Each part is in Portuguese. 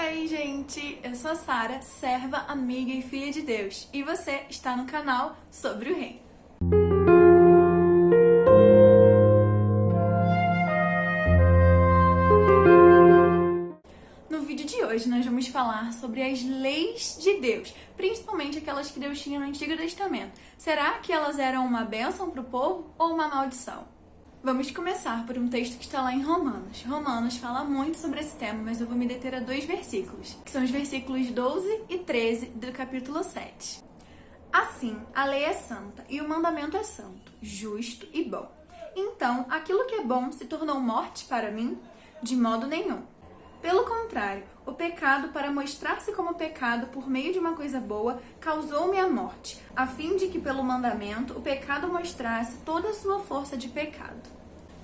aí, gente! Eu sou a Sara, serva, amiga e filha de Deus, e você está no canal Sobre o Reino. No vídeo de hoje nós vamos falar sobre as leis de Deus, principalmente aquelas que Deus tinha no Antigo Testamento. Será que elas eram uma bênção para o povo ou uma maldição? Vamos começar por um texto que está lá em Romanos. Romanos fala muito sobre esse tema, mas eu vou me deter a 2 versículos, que são os versículos 12 e 13 do capítulo 7. Assim, a lei é santa e o mandamento é santo, justo e bom. Então, aquilo que é bom se tornou morte para mim? De modo nenhum. Pelo contrário, o pecado, para mostrar-se como pecado por meio de uma coisa boa, causou-me a morte, a fim de que pelo mandamento o pecado mostrasse toda a sua força de pecado.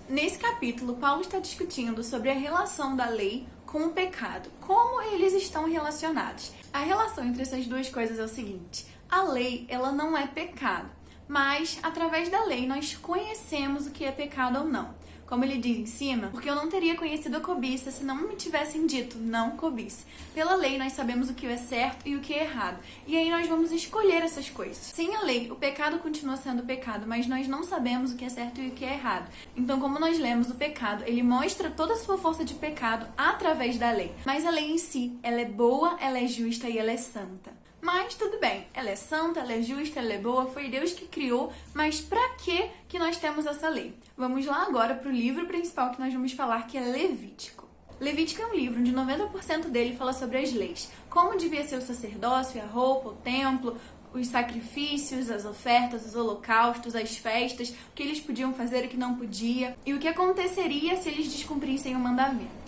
Nesse capítulo, Paulo está discutindo sobre a relação da lei com o pecado, como eles estão relacionados. A relação entre essas duas coisas é o seguinte: a lei, ela não é pecado, mas através da lei nós conhecemos o que é pecado ou não. Como ele diz em cima, porque eu não teria conhecido a cobiça se não me tivessem dito não cobice. Pela lei nós sabemos o que é certo e o que é errado, e aí nós vamos escolher essas coisas. Sem a lei, o pecado continua sendo pecado, mas nós não sabemos o que é certo e o que é errado. Então, como nós lemos o pecado, ele mostra toda a sua força de pecado através da lei. Mas a lei em si, ela é boa, ela é justa e ela é santa. Mas tudo bem, ela é santa, ela é justa, ela é boa, foi Deus que criou, mas pra que nós temos essa lei? Vamos lá agora pro livro principal que nós vamos falar, que é Levítico. Levítico é um livro onde 90% dele fala sobre as leis, como devia ser o sacerdócio, a roupa, o templo, os sacrifícios, as ofertas, os holocaustos, as festas, o que eles podiam fazer e o que não podia, e o que aconteceria se eles descumprissem o mandamento.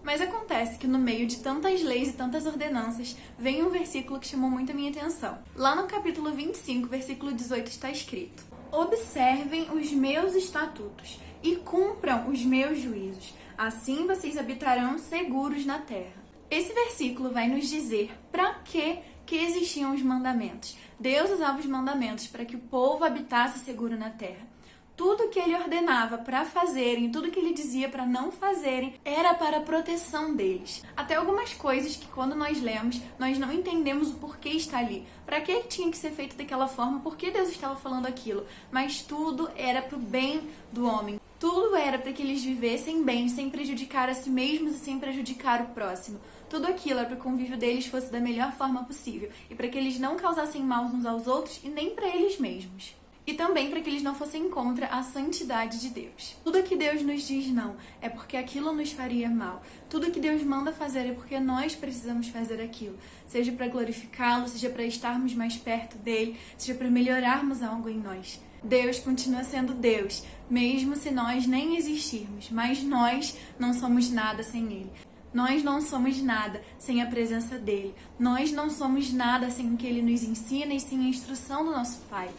Mas acontece que no meio de tantas leis e tantas ordenanças, vem um versículo que chamou muito a minha atenção. Lá no capítulo 25, versículo 18, está escrito: observem os meus estatutos e cumpram os meus juízos, assim vocês habitarão seguros na terra. Esse versículo vai nos dizer para que existiam os mandamentos. Deus usava os mandamentos para que o povo habitasse seguro na terra. Tudo que ele ordenava para fazerem, tudo que ele dizia para não fazerem, era para a proteção deles. Até algumas coisas que quando nós lemos, nós não entendemos o porquê está ali. Para que tinha que ser feito daquela forma, por que Deus estava falando aquilo. Mas tudo era para o bem do homem. Tudo era para que eles vivessem bem, sem prejudicar a si mesmos e sem prejudicar o próximo. Tudo aquilo era para que o convívio deles fosse da melhor forma possível. E para que eles não causassem mal uns aos outros e nem para eles mesmos. E também para que eles não fossem contra a santidade de Deus. Tudo que Deus nos diz não é porque aquilo nos faria mal. Tudo que Deus manda fazer é porque nós precisamos fazer aquilo. Seja para glorificá-lo, seja para estarmos mais perto dele, seja para melhorarmos algo em nós. Deus continua sendo Deus, mesmo se nós nem existirmos. Mas nós não somos nada sem ele. Nós não somos nada sem a presença dele. Nós não somos nada sem o que ele nos ensina e sem a instrução do nosso Pai.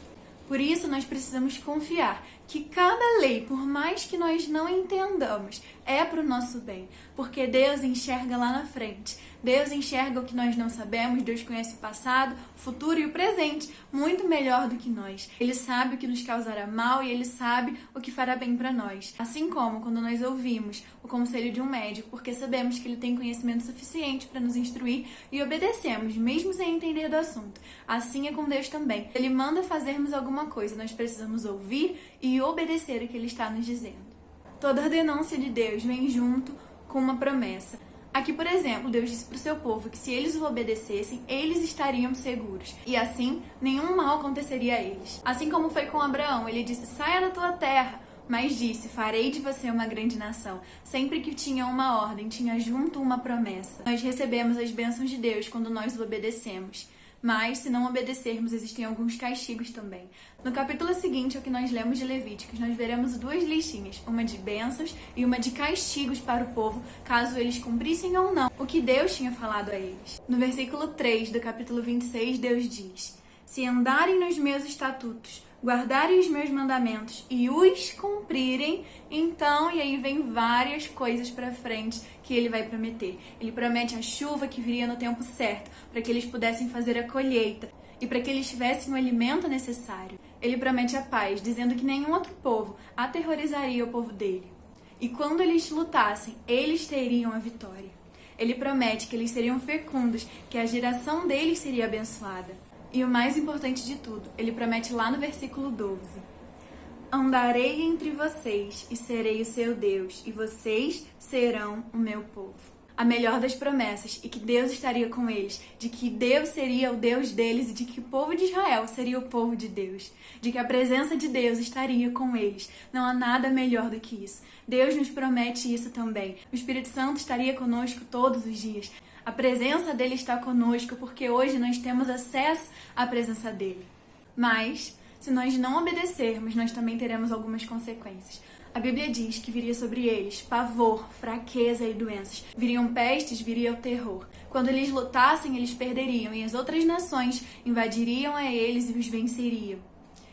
Por isso, nós precisamos confiar que cada lei, por mais que nós não entendamos, é para o nosso bem. Porque Deus enxerga lá na frente. Deus enxerga o que nós não sabemos, Deus conhece o passado, o futuro e o presente muito melhor do que nós. Ele sabe o que nos causará mal e Ele sabe o que fará bem para nós. Assim como quando nós ouvimos o conselho de um médico, porque sabemos que ele tem conhecimento suficiente para nos instruir e obedecemos, mesmo sem entender do assunto. Assim é com Deus também. Ele manda fazermos alguma coisa, nós precisamos ouvir e obedecer o que Ele está nos dizendo. Toda ordenança de Deus vem junto com uma promessa. Aqui, por exemplo, Deus disse para o seu povo que se eles o obedecessem, eles estariam seguros. E assim, nenhum mal aconteceria a eles. Assim como foi com Abraão, ele disse: saia da tua terra. Mas disse: farei de você uma grande nação. Sempre que tinha uma ordem, tinha junto uma promessa. Nós recebemos as bênçãos de Deus quando nós o obedecemos. Mas, se não obedecermos, existem alguns castigos também. No capítulo seguinte ao que nós lemos de Levíticos, nós veremos 2 listinhas, uma de bênçãos e uma de castigos para o povo, caso eles cumprissem ou não o que Deus tinha falado a eles. No versículo 3 do capítulo 26, Deus diz: se andarem nos meus estatutos, guardarem os meus mandamentos e os cumprirem, então, e aí vem várias coisas pra frente que ele vai prometer. Ele promete a chuva que viria no tempo certo, para que eles pudessem fazer a colheita e para que eles tivessem o alimento necessário. Ele promete a paz, dizendo que nenhum outro povo aterrorizaria o povo dele. E quando eles lutassem, eles teriam a vitória. Ele promete que eles seriam fecundos, que a geração deles seria abençoada. E o mais importante de tudo, ele promete lá no versículo 12: Andarei entre vocês e serei o seu Deus, e vocês serão o meu povo. A melhor das promessas, e que Deus estaria com eles, de que Deus seria o Deus deles e de que o povo de Israel seria o povo de Deus, de que a presença de Deus estaria com eles. Não há nada melhor do que isso. Deus nos promete isso também. O Espírito Santo estaria conosco todos os dias. A presença dele está conosco porque hoje nós temos acesso à presença dele. Mas, se nós não obedecermos, nós também teremos algumas consequências. A Bíblia diz que viria sobre eles pavor, fraqueza e doenças. Viriam pestes, viria o terror. Quando eles lutassem, eles perderiam e as outras nações invadiriam a eles e os venceriam.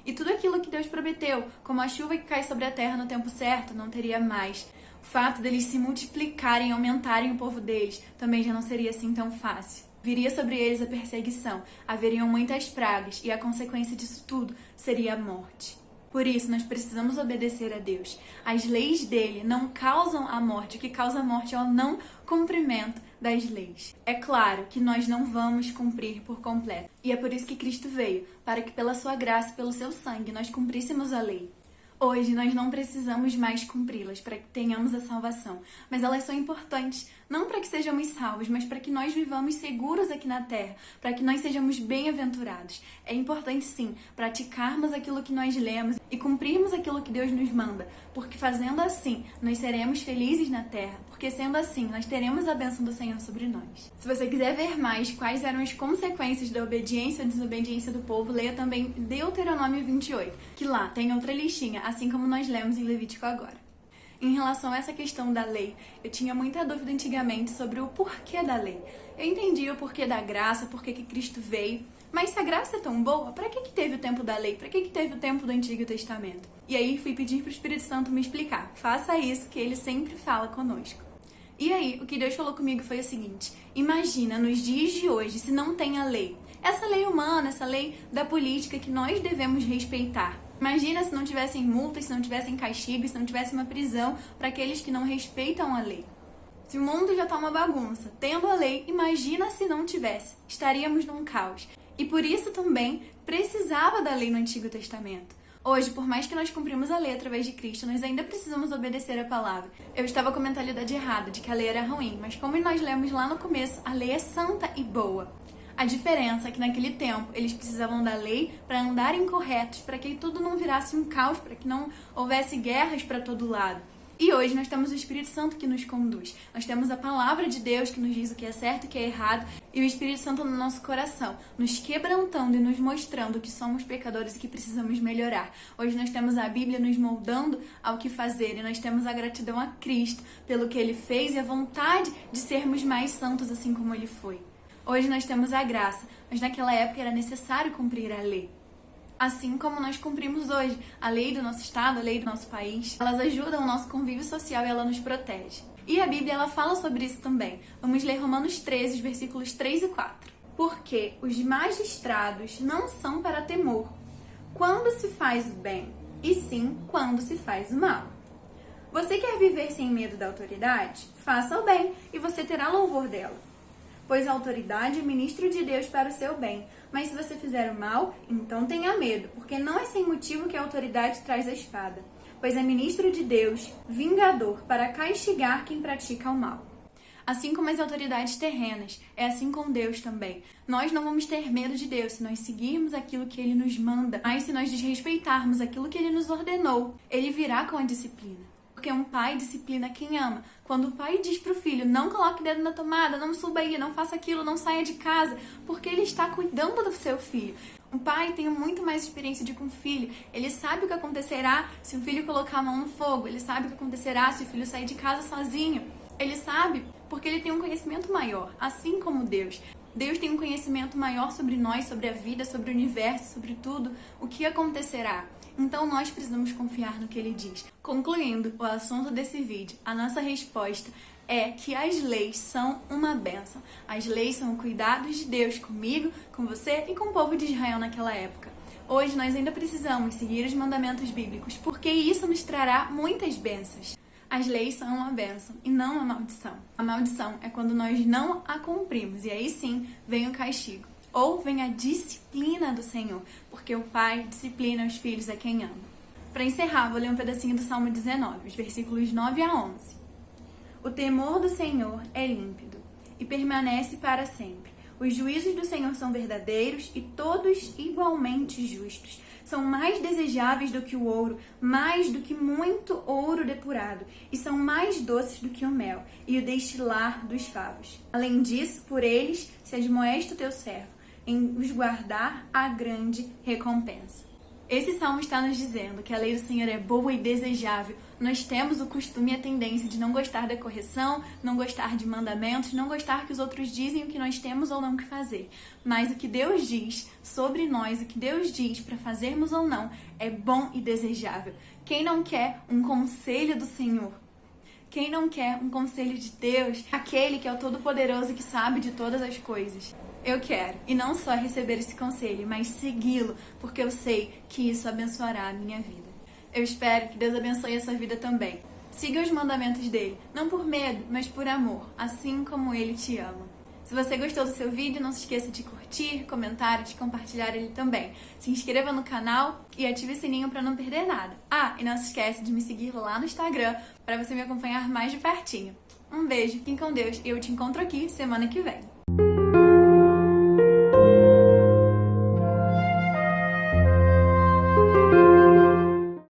E tudo aquilo que Deus prometeu, como a chuva que cai sobre a terra no tempo certo, não teria mais. O fato deles se multiplicarem e aumentarem o povo deles também já não seria assim tão fácil. Viria sobre eles a perseguição, haveriam muitas pragas e a consequência disso tudo seria a morte. Por isso, nós precisamos obedecer a Deus. As leis dele não causam a morte. O que causa a morte é o não cumprimento das leis. É claro que nós não vamos cumprir por completo. E é por isso que Cristo veio, para que pela sua graça e pelo seu sangue nós cumpríssemos a lei. Hoje nós não precisamos mais cumpri-las para que tenhamos a salvação, mas elas são importantes não para que sejamos salvos, mas para que nós vivamos seguros aqui na terra, para que nós sejamos bem-aventurados. É importante sim praticarmos aquilo que nós lemos e cumprirmos aquilo que Deus nos manda, porque fazendo assim nós seremos felizes na terra, porque sendo assim nós teremos a bênção do Senhor sobre nós. Se você quiser ver mais quais eram as consequências da obediência ou desobediência do povo, leia também Deuteronômio 28, que lá tem outra listinha, assim como nós lemos em Levítico agora. Em relação a essa questão da lei, eu tinha muita dúvida antigamente sobre o porquê da lei. Eu entendia o porquê da graça, porquê que Cristo veio, mas se a graça é tão boa, para que teve o tempo da lei? Para que teve o tempo do Antigo Testamento? E aí fui pedir para o Espírito Santo me explicar. Faça isso, que ele sempre fala conosco. E aí, o que Deus falou comigo foi o seguinte: imagina nos dias de hoje, se não tem a lei. Essa lei humana, essa lei da política que nós devemos respeitar. Imagina se não tivessem multas, se não tivessem castigos, se não tivesse uma prisão para aqueles que não respeitam a lei. Se o mundo já está uma bagunça, tendo a lei, imagina se não tivesse. Estaríamos num caos. E por isso também precisava da lei no Antigo Testamento. Hoje, por mais que nós cumprimos a lei através de Cristo, nós ainda precisamos obedecer a palavra. Eu estava com a mentalidade errada, de que a lei era ruim, mas como nós lemos lá no começo, a lei é santa e boa. A diferença é que naquele tempo eles precisavam da lei para andarem corretos, para que tudo não virasse um caos, para que não houvesse guerras para todo lado. E hoje nós temos o Espírito Santo que nos conduz. Nós temos a palavra de Deus que nos diz o que é certo e o que é errado, e o Espírito Santo no nosso coração, nos quebrantando e nos mostrando que somos pecadores e que precisamos melhorar. Hoje nós temos a Bíblia nos moldando ao que fazer, e nós temos a gratidão a Cristo pelo que Ele fez e a vontade de sermos mais santos assim como Ele foi. Hoje nós temos a graça, mas naquela época era necessário cumprir a lei. Assim como nós cumprimos hoje a lei do nosso estado, a lei do nosso país, elas ajudam o nosso convívio social e ela nos protege. E a Bíblia ela fala sobre isso também. Vamos ler Romanos 13, versículos 3 e 4. Porque os magistrados não são para temor quando se faz o bem, e sim quando se faz o mal. Você quer viver sem medo da autoridade? Faça o bem e você terá louvor dela. Pois a autoridade é ministro de Deus para o seu bem. Mas se você fizer o mal, então tenha medo, porque não é sem motivo que a autoridade traz a espada. Pois é ministro de Deus, vingador, para castigar quem pratica o mal. Assim como as autoridades terrenas, é assim com Deus também. Nós não vamos ter medo de Deus se nós seguirmos aquilo que Ele nos manda. Mas se nós desrespeitarmos aquilo que Ele nos ordenou, Ele virá com a disciplina. Porque um pai disciplina quem ama. Quando o pai diz para o filho, não coloque o dedo na tomada, não suba aí, não faça aquilo, não saia de casa, porque ele está cuidando do seu filho. Um pai tem muito mais experiência de com o filho. Ele sabe o que acontecerá se o filho colocar a mão no fogo. Ele sabe o que acontecerá se o filho sair de casa sozinho. Ele sabe porque ele tem um conhecimento maior, assim como Deus. Deus tem um conhecimento maior sobre nós, sobre a vida, sobre o universo, sobre tudo, o que acontecerá. Então nós precisamos confiar no que Ele diz. Concluindo o assunto desse vídeo, a nossa resposta é que as leis são uma bênção. As leis são cuidados de Deus comigo, com você e com o povo de Israel naquela época. Hoje nós ainda precisamos seguir os mandamentos bíblicos, porque isso nos trará muitas bênçãos. As leis são uma bênção e não uma maldição. A maldição é quando nós não a cumprimos e aí sim vem o castigo. Ou vem a disciplina do Senhor, porque o Pai disciplina os filhos a quem ama. Para encerrar, vou ler um pedacinho do Salmo 19, os versículos 9 a 11. O temor do Senhor é límpido e permanece para sempre. Os juízos do Senhor são verdadeiros e todos igualmente justos. São mais desejáveis do que o ouro, mais do que muito ouro depurado, e são mais doces do que o mel e o destilar dos favos. Além disso, por eles se admoesta o teu servo, em os guardar a grande recompensa. Esse salmo está nos dizendo que a lei do Senhor é boa e desejável. Nós temos o costume e a tendência de não gostar da correção, não gostar de mandamentos, não gostar que os outros dizem o que nós temos ou não que fazer. Mas o que Deus diz sobre nós, o que Deus diz para fazermos ou não, é bom e desejável. Quem não quer um conselho do Senhor? Quem não quer um conselho de Deus? Aquele que é o Todo-Poderoso que sabe de todas as coisas. Eu quero, e não só receber esse conselho, mas segui-lo, porque eu sei que isso abençoará a minha vida. Eu espero que Deus abençoe a sua vida também. Siga os mandamentos dele, não por medo, mas por amor, assim como ele te ama. Se você gostou do seu vídeo, não se esqueça de curtir, comentar e de compartilhar ele também. Se inscreva no canal e ative o sininho para não perder nada. Ah, e não se esquece de me seguir lá no Instagram para você me acompanhar mais de pertinho. Um beijo, fiquem com Deus e eu te encontro aqui semana que vem.